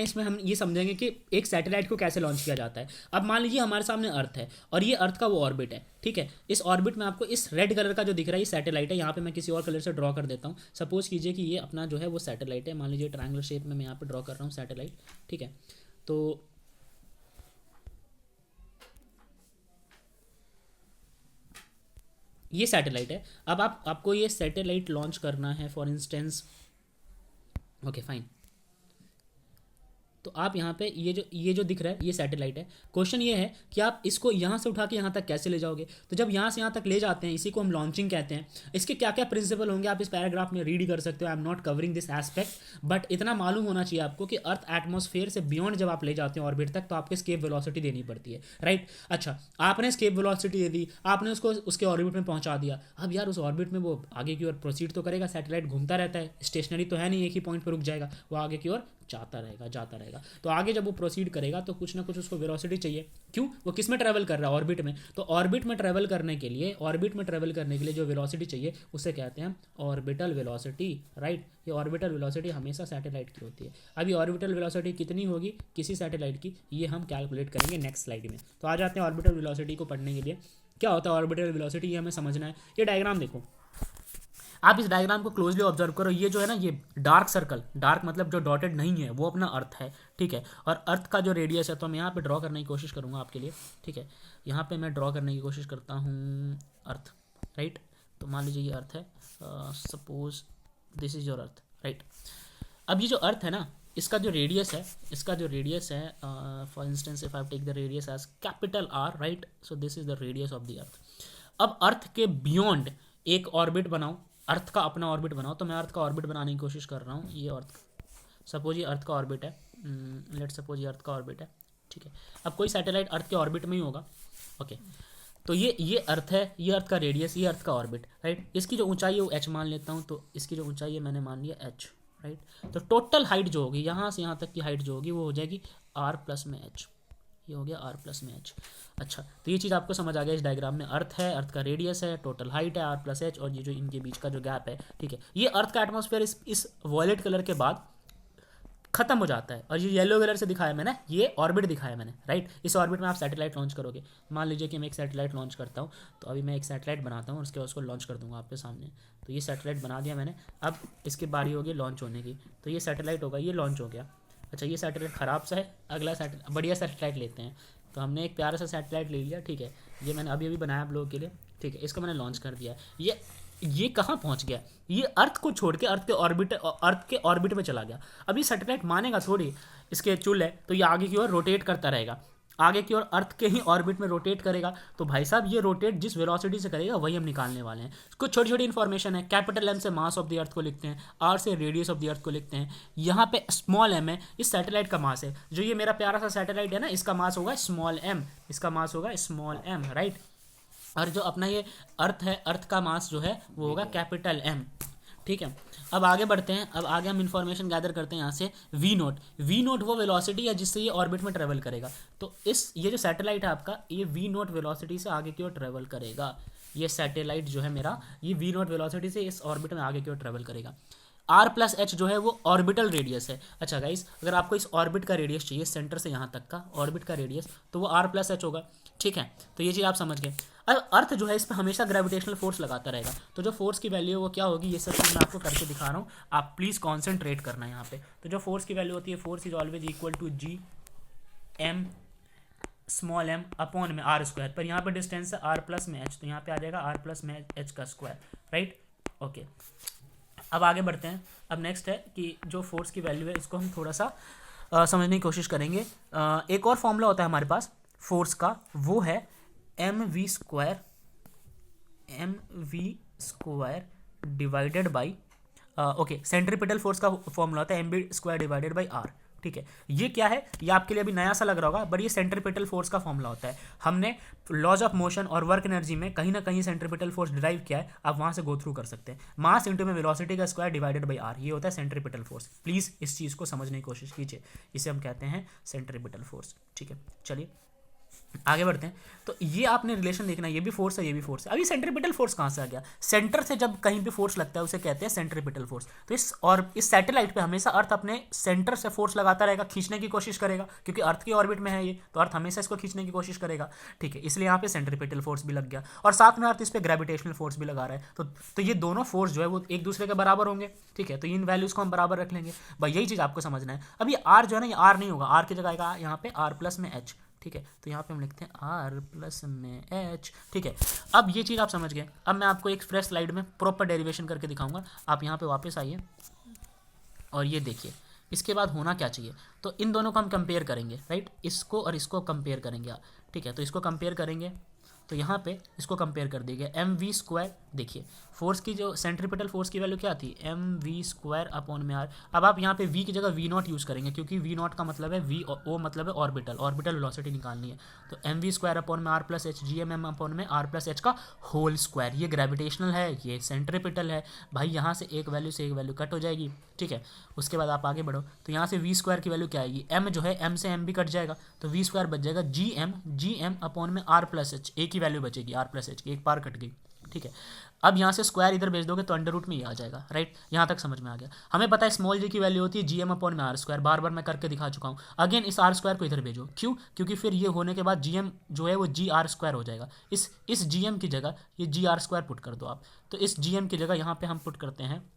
इसमें हम ये समझेंगे कि एक सैटेलाइट को कैसे लॉन्च किया जाता है। अब मान लीजिए हमारे सामने अर्थ है और ये अर्थ का वो ऑर्बिट है, ठीक है। इस ऑर्बिट में आपको इस रेड कलर का जो दिख रहा है ये सैटेलाइट है। यहाँ पे मैं किसी और कलर से ड्रॉ कर देता हूँ। सपोज कीजिए कि ये अपना जो है वो सैटेलाइट है, मान लीजिए ट्रायंगुलर शेप में मैं यहाँ पे ड्रॉ कर रहा हूँ सैटेलाइट, ठीक है। तो ये सैटेलाइट है। अब आपको ये सैटेलाइट लॉन्च करना है फॉर इंस्टेंस, ओके फाइन। तो आप यहाँ पे ये जो दिख रहा है ये सैटेलाइट है। क्वेश्चन ये है कि आप इसको यहाँ से उठा के यहाँ तक कैसे ले जाओगे। तो जब यहाँ से यहाँ तक ले जाते हैं, इसी को हम लॉन्चिंग कहते हैं। इसके क्या क्या प्रिंसिपल होंगे आप इस पैराग्राफ में रीड कर सकते हो। I am not covering this aspect, but इतना मालूम होना चाहिए आपको कि अर्थ एटमॉस्फेयर से बियॉन्ड जब आप ले जाते हैं ऑर्बिट तक, तो आपको स्केप वेलोसिटी देनी पड़ती है, राइट। अच्छा, आपने स्केप वेलोसिटी दे दी, आपने उसको उसके ऑर्बिट में पहुंचा दिया। अब यार उस ऑर्बिट में वो आगे की ओर प्रोसीड तो करेगा, सैटेलाइट घूमता रहता है, स्टेशनरी तो है नहीं, एक ही पॉइंट पर रुक जाएगा, वो आगे की ओर जाता रहेगा। तो आगे जब वो प्रोसीड करेगा तो कुछ ना कुछ उसको वेलोसिटी चाहिए। क्यों? वो किस में ट्रैवल कर रहा है? ऑर्बिट में। तो ऑर्बिट में ट्रैवल करने के लिए जो वेलोसिटी चाहिए उसे कहते हैं ऑर्बिटल वेलोसिटी, राइट। ये ऑर्बिटल वेलोसिटी हमेशा सैटेलाइट की होती है। अब ये ऑर्बिटल वेलोसिटी कितनी होगी किसी सैटेलाइट की, ये हम कैलकुलेट करेंगे नेक्स्ट स्लाइड में। तो आ जाते हैं ऑर्बिटल वेलोसिटी को पढ़ने के लिए। क्या होता है ऑर्बिटल वेलोसिटी, ये हमें समझना है। ये डायग्राम देखो, आप इस डायग्राम को क्लोजली ऑब्जर्व करो। ये जो है ना, ये डार्क सर्कल, डार्क मतलब जो डॉटेड नहीं है, वो अपना अर्थ है, ठीक है। और अर्थ का जो रेडियस है, तो मैं यहाँ पे ड्रॉ करने की कोशिश करूँगा आपके लिए, ठीक है। यहाँ पे मैं ड्रॉ करने की कोशिश करता हूँ अर्थ, राइट। तो मान लीजिए ये अर्थ है, suppose this is your earth, right. अब ये जो अर्थ है ना, इसका जो रेडियस है, for instance if I take the radius as capital R, right. So this is the radius of the earth. अब अर्थ के बियॉन्ड एक ऑर्बिट बनाओ, अर्थ का अपना ऑर्बिट बनाओ। तो मैं अर्थ का ऑर्बिट बनाने की कोशिश कर रहा हूँ। ये अर्थ, सपोज ये अर्थ का ऑर्बिट है, लेट सपोज ये अर्थ का ऑर्बिट है, ठीक है। अब कोई सैटेलाइट अर्थ के ऑर्बिट में ही होगा, ओके। तो ये अर्थ है, ये अर्थ का रेडियस, ये अर्थ का ऑर्बिट, राइट। इसकी जो ऊंचाई है वो एच मान लेता हूँ। तो इसकी जो ऊंचाई है मैंने मान लिया एच, राइट। तो टोटल हाइट जो होगी यहाँ से यहाँ तक की हाइट जो होगी वो हो जाएगी आर प्लस में एच। ये हो गया आर प्लस में एच। अच्छा, तो ये चीज़ आपको समझ आ गया। इस डायग्राम में अर्थ है, अर्थ का रेडियस है, टोटल हाइट है आर प्लस एच, और ये जो इनके बीच का जो गैप है, ठीक है। ये अर्थ का एटमॉस्फेयर इस वॉयलेट कलर के बाद खत्म हो जाता है। और ये येलो कलर से दिखाया मैंने, ये ऑर्बिट दिखाया मैंने, राइट। इस ऑर्बिट में आप सैटेलाइट लॉन्च करोगे। मान लीजिए कि मैं एक सैटेलाइट लॉन्च करता हूँ। तो अभी मैं एक सैटेलाइट बनाता हूँ और उसके बाद उसको लॉन्च कर दूंगा आपके सामने। तो ये सैटेलाइट बना दिया मैंने। अब इसकी बारी होगी लॉन्च होने की। तो ये सैटेलाइट होगा, ये लॉन्च हो गया। अच्छा, ये सैटेलाइट ख़राब सा है, अगला सैटेलाइट बढ़िया सैटेलाइट लेते हैं। तो हमने एक प्यारा सा सैटेलाइट ले लिया, ठीक है। ये मैंने अभी बनाया आप लोगों के लिए, ठीक है। इसको मैंने लॉन्च कर दिया। ये कहाँ पहुँच गया? ये अर्थ को छोड़ के अर्थ के ऑर्बिट में चला गया। अब ये सैटेलाइट मानेगा थोड़ी, इसके चुल है तो ये आगे की ओर रोटेट करता रहेगा, आगे की ओर अर्थ के ही ऑर्बिट में रोटेट करेगा। तो भाई साहब ये रोटेट जिस वेलोसिटी से करेगा वही हम निकालने वाले हैं। कुछ छोटी छोटी इन्फॉर्मेशन है। कैपिटल एम से मास ऑफ द अर्थ को लिखते हैं, आर से रेडियस ऑफ द अर्थ को लिखते हैं। यहाँ पे स्मॉल एम है, इस सैटेलाइट का मास है। जो ये मेरा प्यारा सा सैटेलाइट है ना, इसका मास होगा स्मॉल एम, इसका मास होगा स्मॉल एम, राइट। और जो अपना ये अर्थ है, अर्थ का मास जो है वो होगा कैपिटल एम, ठीक है। अब आगे बढ़ते हैं। अब आगे हम इन्फॉर्मेशन गैदर करते हैं यहाँ से। वी नोट वो वेलोसिटी है जिससे ये ऑर्बिट में ट्रेवल करेगा। तो ये जो सैटेलाइट है आपका, ये वी नोट वेलोसिटी से आगे की ओर ट्रेवल करेगा। ये सैटेलाइट जो है मेरा, ये वी नोट वेलोसिटी से इस ऑर्बिट में आगे की ओर ट्रेवल करेगा। आर प्लस एच जो है वो ऑर्बिटल रेडियस है। अच्छा गाइस, अगर आपको इस ऑर्बिट का रेडियस चाहिए, सेंटर से यहाँ तक का ऑर्बिट का रेडियस, तो वो आर प्लस एच होगा, ठीक है। तो ये चीज़ आप समझ गए। अब अर्थ जो है इस पर हमेशा ग्रेविटेशनल फोर्स लगाता रहेगा। तो जो फोर्स की वैल्यू है वो क्या होगी, ये सब चीज़ मैं आपको करके दिखा रहा हूँ। आप प्लीज़ कॉन्सेंट्रेट करना है यहाँ पे। तो जो फोर्स की वैल्यू होती है, force is always equal to G M small m upon में आर स्क्वायर। पर यहाँ पर डिस्टेंस है आर प्लस में एच, तो यहाँ पे आ जाएगा आर प्लस में एच का स्क्वायर, राइट, ओके। अब आगे बढ़ते हैं। अब नेक्स्ट है कि जो फोर्स की वैल्यू है इसको हम थोड़ा सा समझने की कोशिश करेंगे। एक और फॉर्मूला होता है हमारे पास फोर्स का, वो है M V square divided by, okay, centripetal force का फॉर्मूला होता है M B square divided by R, ठीक है। ये क्या है, ये आपके लिए अभी नया सा लग रहा होगा, बट ये सेंट्रीपिटल फोर्स का फॉर्मूला होता है। हमने लॉज ऑफ मोशन और वर्क एनर्जी में कहीं ना कहीं सेंट्रीपिटल फोर्स डिराइव किया है, आप वहां से गो थ्रू कर सकते हैं। मास इंटू में वेलोसिटी का स्क्वायर डिवाइडेड बाई आर, ये होता है सेंट्रीपिटल फोर्स। प्लीज इस चीज को समझने की कोशिश कीजिए, इसे हम कहते हैं सेंट्रीपिटल फोर्स, ठीक है। चलिए आगे बढ़ते हैं। तो ये आपने रिलेशन देखना, ये भी फोर्स है, ये भी फोर्स है। अभी सेंट्रीपिटल फोर्स कहाँ से आ गया? सेंटर से जब कहीं भी फोर्स लगता है उसे कहते हैं सेंट्रीपिटल फोर्स। तो इस सैटेलाइट पे हमेशा अर्थ अपने सेंटर से फोर्स लगाता रहेगा, खींचने की कोशिश करेगा, क्योंकि अर्थ की ऑर्बिट में है ये, तो अर्थ हमेशा इसको खींचने की कोशिश करेगा, ठीक है। इसलिए यहाँ पे सेंट्रीपिटल फोर्स भी लग गया, और साथ में अर्थ इस पर ग्रेविटेशनल फोर्स भी लगा रहा है। तो ये दोनों फोर्स जो है वो एक दूसरे के बराबर होंगे, ठीक है। तो इन वैल्यूज को हम बराबर रख लेंगे भाई, यही चीज़ आपको समझना है। अब ये आर जो है ना, ये आर नहीं होगा, आर की जगह आएगा यहाँ पे आर प्लस में एच, ठीक है। तो यहाँ पे हम लिखते हैं आर प्लस में एच, ठीक है। अब ये चीज़ आप समझ गए। अब मैं आपको एक फ्रेश स्लाइड में प्रॉपर डेरिवेशन करके दिखाऊंगा। आप यहाँ पे वापस आइए और ये देखिए, इसके बाद होना क्या चाहिए। तो इन दोनों को हम कंपेयर करेंगे, राइट, इसको और इसको कंपेयर करेंगे आप, ठीक है। तो इसको कंपेयर करेंगे, तो यहाँ पे इसको कंपेयर कर दिया गया, एम वी स्क्वायर। देखिए फोर्स की जो सेंट्रीपिटल फोर्स की वैल्यू क्या थी, एम वी स्क्वायर अपॉन में आर। अब आप यहाँ पे वी की जगह वी नॉट यूज़ करेंगे, क्योंकि वी नॉट का मतलब है वी, ओ मतलब है ऑर्बिटल, ऑर्बिटल वेलोसिटी निकालनी है। तो एम वी स्क्वायर अपॉन में R plus H, G M upon में आर प्लस एच का होल स्क्वायर। ये ग्रेविटेशनल है, ये सेंट्रीपिटल है भाई। यहाँ से एक वैल्यू से एक वैल्यू कट हो जाएगी, ठीक है। उसके बाद आप आगे बढ़ो, तो यहाँ से वी स्क्वायर की वैल्यू क्या आएगी, एम जो है एम से एम भी कट जाएगा, तो वी स्क्वायर बच जाएगा जी एम अपॉन में आर प्लस एच, एक ही वैल्यू बचेगी आर प्लस एच की, एक बार कट गई, ठीक है। अब यहाँ से स्क्वायर इधर भेज दोगे तो अंडर रूट में ही आ जाएगा, राइट। यहाँ तक समझ में आ गया। हमें पता है स्मॉल जी की वैल्यू होती है जी एम अपॉन में आर स्क्वायर, बार बार मैं करके दिखा चुका हूँ। अगेन इस आर स्क्वायर को इधर भेजो, क्यों? क्योंकि फिर ये होने के बाद जी एम जो है वो जी आर स्क्वायर हो जाएगा। इस जी एम की जगह ये जी आर स्क्वायर पुट कर दो आप। तो इस जी एम की जगह यहाँ पे हम पुट करते हैं,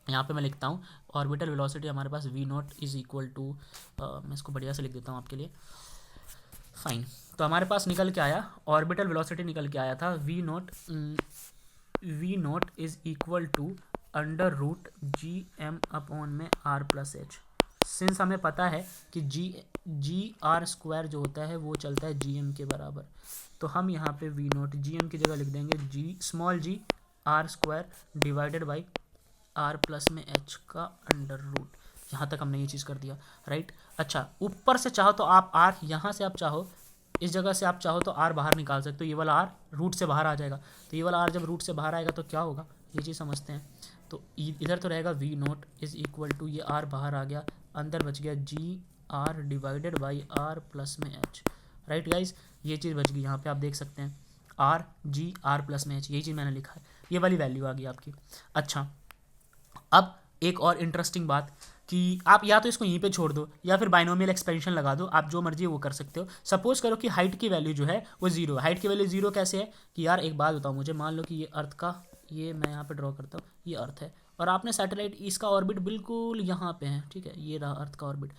यहाँ पे मैं लिखता हूँ ऑर्बिटल वेलोसिटी हमारे पास V naught is equal to, मैं इसको बढ़िया से लिख देता हूँ आपके लिए, फाइन। तो हमारे पास निकल के आया, ऑर्बिटल वेलोसिटी निकल के आया था V naught is equal to under root G M upon में आर प्लस एच। सिंस हमें पता है कि जी आर स्क्वायर जो होता है वो चलता है जी एम के बराबर, तो हम यहाँ पे वी नॉट जी एम की जगह लिख देंगे G small G R square divided by R plus में एच का अंडर रूट। यहाँ तक हमने ये चीज़ कर दिया, राइट। अच्छा, ऊपर से चाहो तो आप आर, यहाँ से आप चाहो इस जगह से आप चाहो तो आर बाहर निकाल सकते हो, ये वाला आर रूट से बाहर आ जाएगा। तो ये वाला आर जब रूट से बाहर आएगा तो क्या होगा, ये चीज़ समझते हैं। तो इधर तो रहेगा V naught is equal to, ये आर बाहर आ गया, अंदर बच गया G R divided by R plus में एच, राइट गाइज। ये चीज़ बच गई, यहाँ पे आप देख सकते हैं आर जी आर प्लस में एच, यही चीज़ मैंने लिखा है, ये वाली वैल्यू आ गई आपकी। अच्छा, अब एक और इंटरेस्टिंग बात कि आप या तो इसको यहीं पे छोड़ दो या फिर बाइनोमियल एक्सपेंशन लगा दो, आप जो मर्जी वो कर सकते हो। सपोज करो कि हाइट की वैल्यू जो है वो जीरो है। हाइट की वैल्यू जीरो कैसे है कि यार एक बात बताओ मुझे, मान लो कि ये अर्थ का, ये मैं यहाँ पे ड्रॉ करता हूँ, ये अर्थ है और आपने सैटेलाइट, इसका ऑर्बिट बिल्कुल यहाँ पे है, ठीक है, ये रहा अर्थ का ऑर्बिट,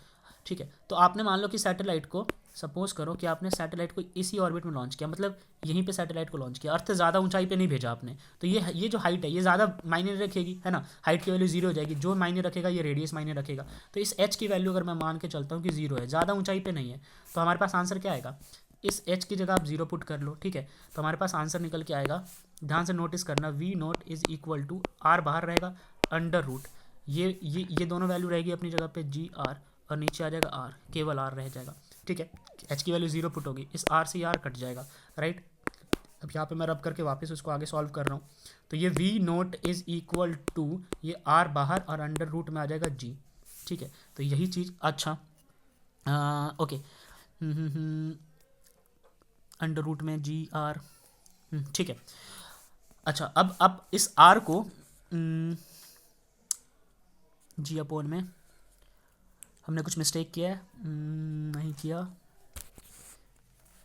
ठीक है। तो आपने मान लो कि सैटेलाइट को, सपोज करो कि आपने सैटेलाइट को इसी ऑर्बिट में लॉन्च किया, मतलब यहीं पे सैटेलाइट को लॉन्च किया, अर्थ से ज़्यादा ऊंचाई पे नहीं भेजा आपने, तो ये जो हाइट है ये ज़्यादा मायने रखेगी, है ना। हाइट की वैल्यू जीरो हो जाएगी, जो मायने रखेगा ये रेडियस मायने रखेगा। तो इस एच की वैल्यू अगर मैं मान के चलता हूँ कि जीरो है, ज़्यादा ऊंचाई पे नहीं है, तो हमारे पास आंसर क्या आएगा, इस एच की जगह आप जीरो पुट कर लो, ठीक है। तो हमारे पास आंसर निकल के आएगा, ध्यान से नोटिस करना, V naught is equal to, R बाहर रहेगा, अंडर रूट, ये दोनों वैल्यू रहेगी अपनी जगह पे जी आर, और नीचे आ जाएगा आर, केवल आर रह जाएगा, ठीक है। एच की वैल्यू जीरो पुट होगी, इस आर से आर कट जाएगा, राइट। अब यहाँ पे मैं रब करके वापस उसको आगे सॉल्व कर रहा हूँ। तो ये V naught is equal to, ये आर बाहर और अंडर रूट में आ जाएगा जी, ठीक है। तो यही चीज़, अच्छा ओके, अंडर रूट में जी आर, ठीक है। अच्छा, अब इस आर को जी अपॉन में, हमने कुछ मिस्टेक किया है, नहीं किया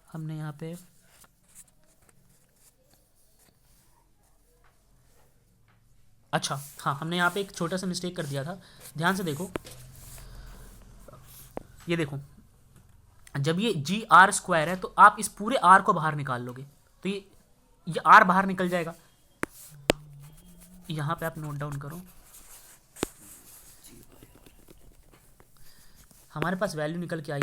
हमने यहाँ पे, अच्छा हाँ, हमने यहाँ पे एक छोटा सा मिस्टेक कर दिया था, ध्यान से देखो, ये देखो, जब ये जी आर स्क्वायर है तो आप इस पूरे आर को बाहर निकाल लोगे, तो ये आर बाहर निकल जाएगा। यहाँ पे आप नोट डाउन करो, हमारे पास वैल्यू निकल के आई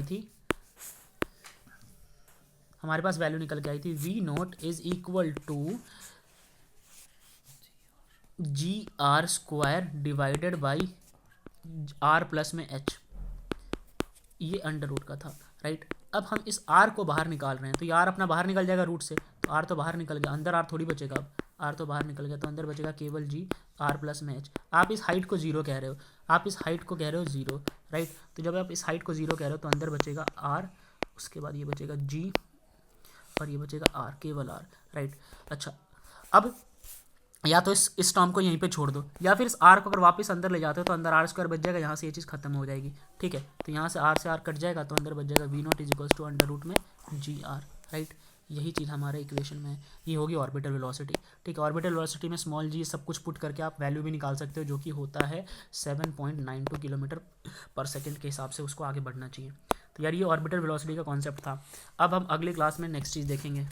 थी, V naught is equal to G R square divided by R plus में एच, ये अंडर रूट का था, राइट। अब हम इस आर को बाहर निकाल रहे हैं, तो ये आर अपना बाहर निकल जाएगा रूट से, तो आर तो बाहर निकल गया, अंदर आर थोड़ी बचेगा, अब आर तो बाहर निकल गया, तो अंदर बचेगा केवल जी आर प्लस में एच। आप इस हाइट को जीरो कह रहे हो, जीरो, राइट। तो जब आप इस हाइट को जीरो कह रहे हो तो अंदर बचेगा आर, उसके बाद ये बचेगा जी पर ये बचेगा आर, केवल आर, राइट। अच्छा, अब या तो इस टर्म को यहीं पे छोड़ दो, या फिर इस आर को अगर वापस अंदर ले जाते हो तो अंदर आर स्क्वायर बच जाएगा, यहाँ से ये चीज़ खत्म हो जाएगी, ठीक है। तो यहाँ से आर कट जाएगा तो अंदर बच जाएगा V naught is equals to under root में जी आर, राइट। यही चीज़ हमारे इक्वेशन में है, ये होगी ऑर्बिटल वेलोसिटी, ठीक है। ऑर्बिटल वेलोसिटी में स्मॉल जी सब कुछ पुट करके आप वैल्यू भी निकाल सकते हो, जो कि होता है 7.92 किलोमीटर पर सेकेंड के हिसाब से उसको आगे बढ़ना चाहिए। तो यार ये ऑर्बिटल वेलोसिटी का कॉन्सेप्ट था। अब हम अगले क्लास में नेक्स्ट चीज़ देखेंगे।